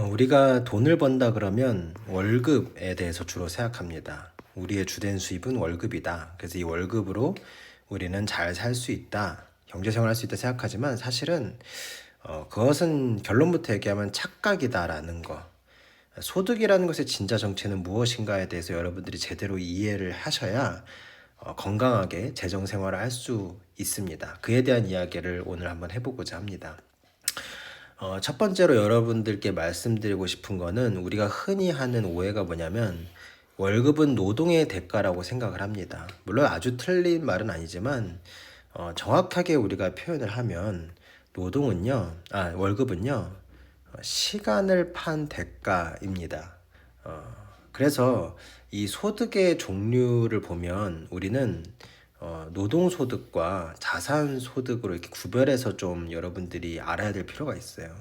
우리가 돈을 번다 그러면 월급에 대해서 주로 생각합니다. 우리의 주된 수입은 월급이다. 그래서 이 월급으로 우리는 잘 살 수 있다. 경제생활 할 수 있다 생각하지만 사실은 그것은 결론부터 얘기하면 착각이다라는 거. 소득이라는 것의 진짜 정체는 무엇인가에 대해서 여러분들이 제대로 이해를 하셔야 건강하게 재정생활을 할 수 있습니다. 그에 대한 이야기를 오늘 한번 해보고자 합니다. 첫 번째로 여러분들께 말씀드리고 싶은 거는 우리가 흔히 하는 오해가 뭐냐면 월급은 노동의 대가라고 생각을 합니다. 물론 아주 틀린 말은 아니지만 정확하게 우리가 표현을 하면 월급은요, 시간을 판 대가입니다. 그래서 이 소득의 종류를 보면 우리는 노동소득과 자산소득으로 이렇게 구별해서 좀 여러분들이 알아야 될 필요가 있어요.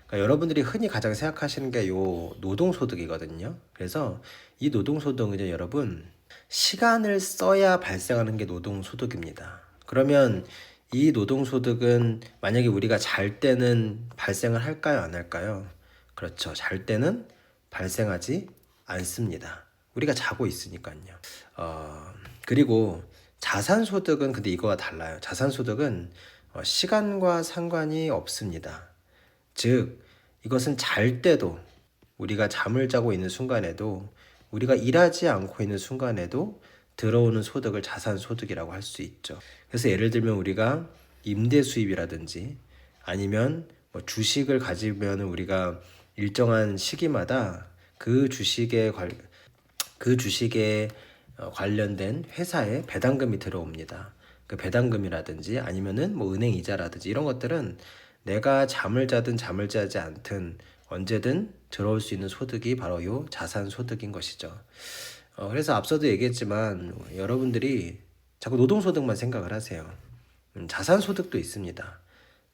그러니까 여러분들이 흔히 가장 생각하시는 게 요 노동소득이거든요. 그래서 이 노동소득은 여러분 시간을 써야 발생하는 게 노동소득입니다. 그러면 이 노동소득은 만약에 우리가 잘 때는 발생을 할까요? 안 할까요? 그렇죠. 잘 때는 발생하지 않습니다. 우리가 자고 있으니까요. 그리고 자산소득은 근데 이거와 달라요. 자산소득은 시간과 상관이 없습니다. 즉, 이것은 잘 때도 우리가 잠을 자고 있는 순간에도 우리가 일하지 않고 있는 순간에도 들어오는 소득을 자산소득이라고 할 수 있죠. 그래서 예를 들면 우리가 임대 수입이라든지 아니면 뭐 주식을 가지면 우리가 일정한 시기마다 그 주식에 관련된 회사에 배당금이 들어옵니다. 그 배당금이라든지 아니면은 뭐 은행 이자라든지 이런 것들은 내가 잠을 자든 잠을 자지 않든 언제든 들어올 수 있는 소득이 바로 요 자산 소득인 것이죠. 그래서 앞서도 얘기했지만 여러분들이 자꾸 노동소득만 생각을 하세요. 자산 소득도 있습니다.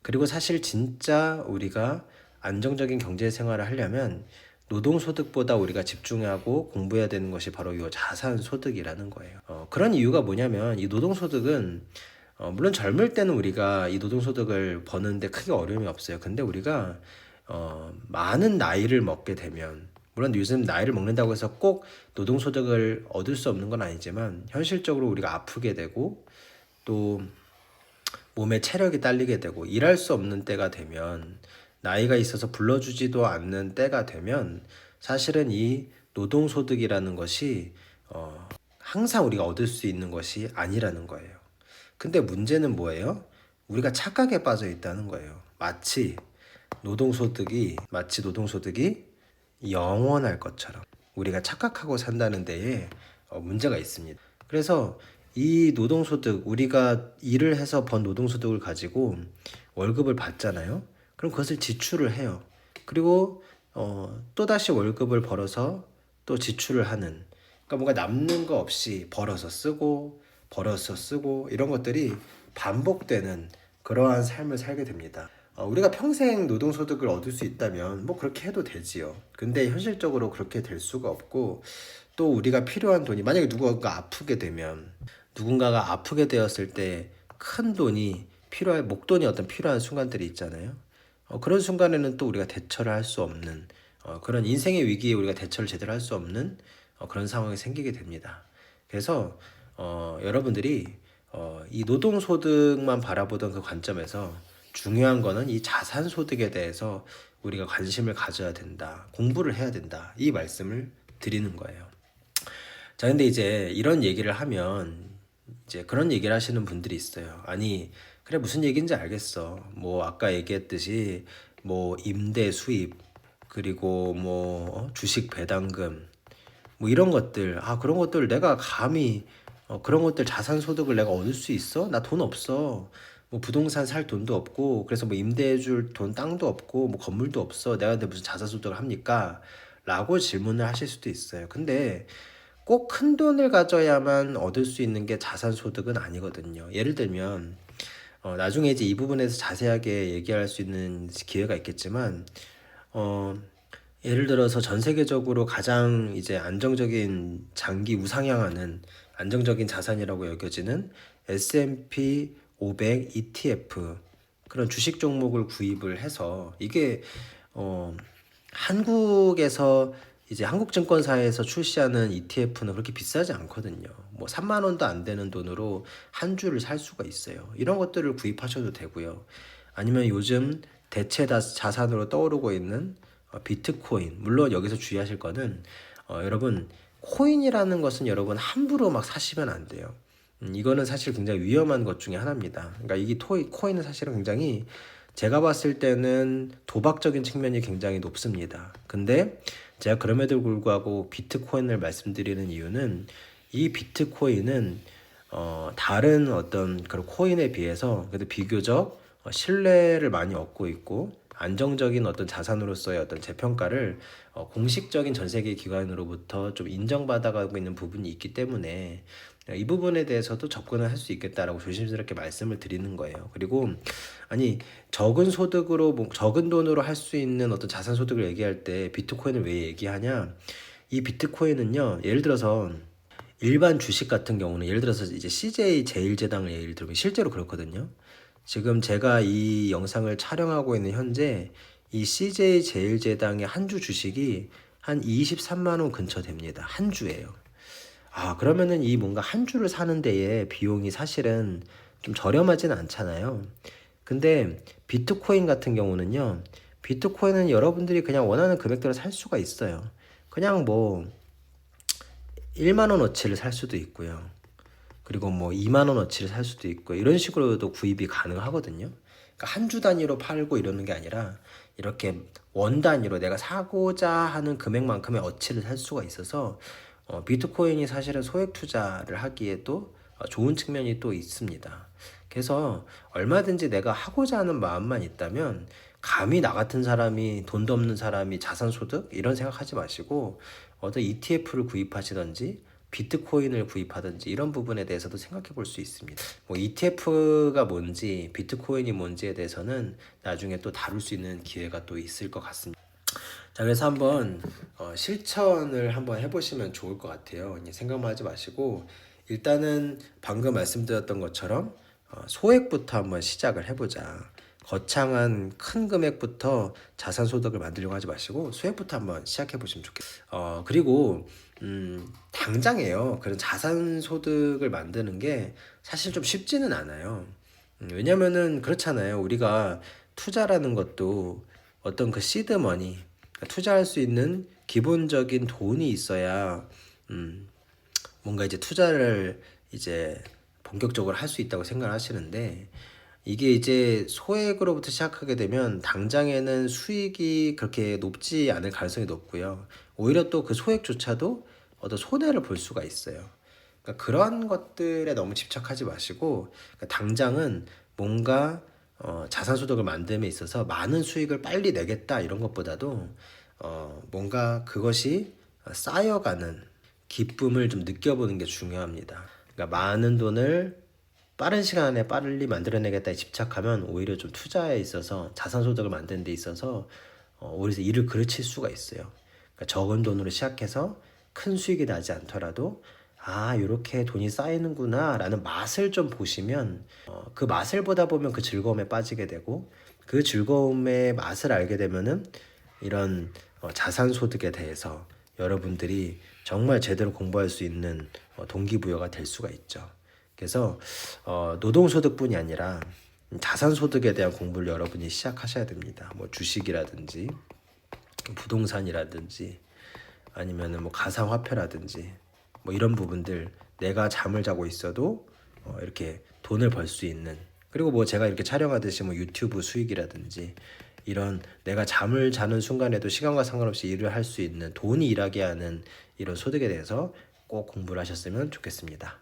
그리고 사실 진짜 우리가 안정적인 경제 생활을 하려면 노동소득보다 우리가 집중하고 공부해야 되는 것이 바로 이 자산소득이라는 거예요. 그런 이유가 뭐냐면 이 노동소득은 물론 젊을 때는 우리가 이 노동소득을 버는데 크게 어려움이 없어요. 근데 우리가 많은 나이를 먹게 되면 물론 요즘 나이를 먹는다고 해서 꼭 노동소득을 얻을 수 없는 건 아니지만 현실적으로 우리가 아프게 되고 또 몸에 체력이 딸리게 되고 일할 수 없는 때가 되면 나이가 있어서 불러주지도 않는 때가 되면 사실은 이 노동소득이라는 것이 항상 우리가 얻을 수 있는 것이 아니라는 거예요. 근데 문제는 뭐예요? 우리가 착각에 빠져 있다는 거예요. 마치 노동소득이 영원할 것처럼 우리가 착각하고 산다는 데에 문제가 있습니다. 그래서 이 노동소득, 우리가 일을 해서 번 노동소득을 가지고 월급을 받잖아요. 그럼 그것을 지출을 해요. 그리고 또다시 월급을 벌어서 또 지출을 하는, 그러니까 뭔가 남는 거 없이 벌어서 쓰고 이런 것들이 반복되는 그러한 삶을 살게 됩니다. 우리가 평생 노동소득을 얻을 수 있다면 뭐 그렇게 해도 되지요. 근데 현실적으로 그렇게 될 수가 없고 또 우리가 필요한 돈이 만약에 누군가가 아프게 되었을 때 큰 돈이 목돈이 어떤 필요한 순간들이 있잖아요. 그런 순간에는 또 우리가 대처를 할 수 없는 그런 인생의 위기에 우리가 대처를 제대로 할 수 없는 그런 상황이 생기게 됩니다. 그래서 여러분들이 이 노동소득만 바라보던 그 관점에서 중요한 거는 이 자산소득에 대해서 우리가 관심을 가져야 된다. 공부를 해야 된다. 이 말씀을 드리는 거예요. 자, 근데 이제 이런 얘기를 하면 이제 그런 얘기를 하시는 분들이 있어요. 아니, 그래 무슨 얘기인지 알겠어. 뭐 아까 얘기했듯이 뭐 임대 수입 그리고 뭐 주식 배당금 뭐 이런 것들 그런 것들 내가 감히 그런 것들 자산 소득을 내가 얻을 수 있어? 나 돈 없어. 뭐 부동산 살 돈도 없고 그래서 뭐 임대해 줄 돈 땅도 없고 뭐 건물도 없어. 내가 근데 무슨 자산 소득을 합니까? 라고 질문을 하실 수도 있어요. 근데 꼭 큰 돈을 가져야만 얻을 수 있는 게 자산 소득은 아니거든요. 예를 들면 나중에 이제 이 부분에서 자세하게 얘기할 수 있는 기회가 있겠지만 어, 예를 들어서 전 세계적으로 가장 이제 안정적인 장기 우상향하는 안정적인 자산이라고 여겨지는 S&P 500 ETF 그런 주식 종목을 구입을 해서 이게 어, 한국에서 이제 한국증권사에서 출시하는 ETF는 그렇게 비싸지 않거든요. 뭐 3만 원도 안 되는 돈으로 한 주를 살 수가 있어요. 이런 것들을 구입하셔도 되고요. 아니면 요즘 대체 자산으로 떠오르고 있는 비트코인. 물론 여기서 주의하실 거는 여러분 코인이라는 것은 여러분 함부로 막 사시면 안 돼요. 이거는 사실 굉장히 위험한 것 중에 하나입니다. 그러니까 이게 코인은 사실은 굉장히 제가 봤을 때는 도박적인 측면이 굉장히 높습니다. 근데 제가 그럼에도 불구하고 비트코인을 말씀드리는 이유는 이 비트코인은 다른 어떤 그런 코인에 비해서 그래도 비교적 신뢰를 많이 얻고 있고 안정적인 어떤 자산으로서의 어떤 재평가를 공식적인 전 세계 기관으로부터 좀 인정받아가고 있는 부분이 있기 때문에 이 부분에 대해서도 접근을 할 수 있겠다라고 조심스럽게 말씀을 드리는 거예요. 그리고 아니 적은 소득으로 적은 돈으로 할 수 있는 어떤 자산 소득을 얘기할 때 비트코인을 왜 얘기하냐? 이 비트코인은요. 예를 들어서 일반 주식 같은 경우는 예를 들어서 이제 CJ 제일제당을 예를 들면 실제로 그렇거든요. 지금 제가 이 영상을 촬영하고 있는 현재 이 CJ 제일제당의 한 주 주식이 한 23만 원 근처 됩니다. 한 주예요. 그러면은 이 뭔가 한 주를 사는 데에 비용이 사실은 좀 저렴하진 않잖아요. 근데 비트코인 같은 경우는요. 비트코인은 여러분들이 그냥 원하는 금액대로 살 수가 있어요. 그냥 뭐 1만 원어치를 살 수도 있고요. 그리고 뭐 2만 원어치를 살 수도 있고 이런 식으로도 구입이 가능하거든요. 그러니까 한 주 단위로 팔고 이러는 게 아니라 이렇게 원 단위로 내가 사고자 하는 금액만큼의 어치를 살 수가 있어서 비트코인이 사실은 소액 투자를 하기에도 좋은 측면이 또 있습니다. 그래서 얼마든지 내가 하고자 하는 마음만 있다면 감히 나 같은 사람이 돈도 없는 사람이 자산소득 이런 생각하지 마시고 어떤 ETF를 구입하시든지 비트코인을 구입하든지 이런 부분에 대해서도 생각해 볼 수 있습니다. 뭐 ETF가 뭔지 비트코인이 뭔지에 대해서는 나중에 또 다룰 수 있는 기회가 또 있을 것 같습니다. 자, 그래서 한번 실천을 한번 해보시면 좋을 것 같아요. 생각만 하지 마시고 일단은 방금 말씀드렸던 것처럼 소액부터 한번 시작을 해보자. 거창한 큰 금액부터 자산 소득을 만들려고 하지 마시고 소액부터 한번 시작해 보시면 좋겠어요. 그리고 당장에요. 그런 자산 소득을 만드는 게 사실 좀 쉽지는 않아요. 왜냐면은 그렇잖아요. 우리가 투자라는 것도 어떤 그 시드머니 투자할 수 있는 기본적인 돈이 있어야 뭔가 이제 투자를 이제 본격적으로 할 수 있다고 생각을 하시는데 이게 이제 소액으로부터 시작하게 되면 당장에는 수익이 그렇게 높지 않을 가능성이 높고요. 오히려 또 그 소액조차도 어떤 손해를 볼 수가 있어요. 그러니까 그러한 것들에 너무 집착하지 마시고 그러니까 당장은 뭔가 자산 소득을 만듦에 있어서 많은 수익을 빨리 내겠다 이런 것보다도 뭔가 그것이 쌓여가는 기쁨을 좀 느껴보는 게 중요합니다. 그러니까 많은 돈을 빠른 시간 안에 빨리 만들어내겠다에 집착하면 오히려 좀 투자에 있어서 자산 소득을 만드는 데 있어서 오히려 일을 그르칠 수가 있어요. 그러니까 적은 돈으로 시작해서 큰 수익이 나지 않더라도 이렇게 돈이 쌓이는구나 라는 맛을 좀 보시면 그 맛을 보다 보면 그 즐거움에 빠지게 되고 그 즐거움의 맛을 알게 되면은 이런 자산 소득에 대해서 여러분들이 정말 제대로 공부할 수 있는 동기부여가 될 수가 있죠. 그래서 노동소득뿐이 아니라 자산소득에 대한 공부를 여러분이 시작하셔야 됩니다. 뭐 주식이라든지 부동산이라든지 아니면은 뭐 가상화폐라든지 뭐 이런 부분들 내가 잠을 자고 있어도 이렇게 돈을 벌 수 있는 그리고 뭐 제가 이렇게 촬영하듯이 뭐 유튜브 수익이라든지 이런 내가 잠을 자는 순간에도 시간과 상관없이 일을 할 수 있는 돈이 일하게 하는 이런 소득에 대해서 꼭 공부를 하셨으면 좋겠습니다.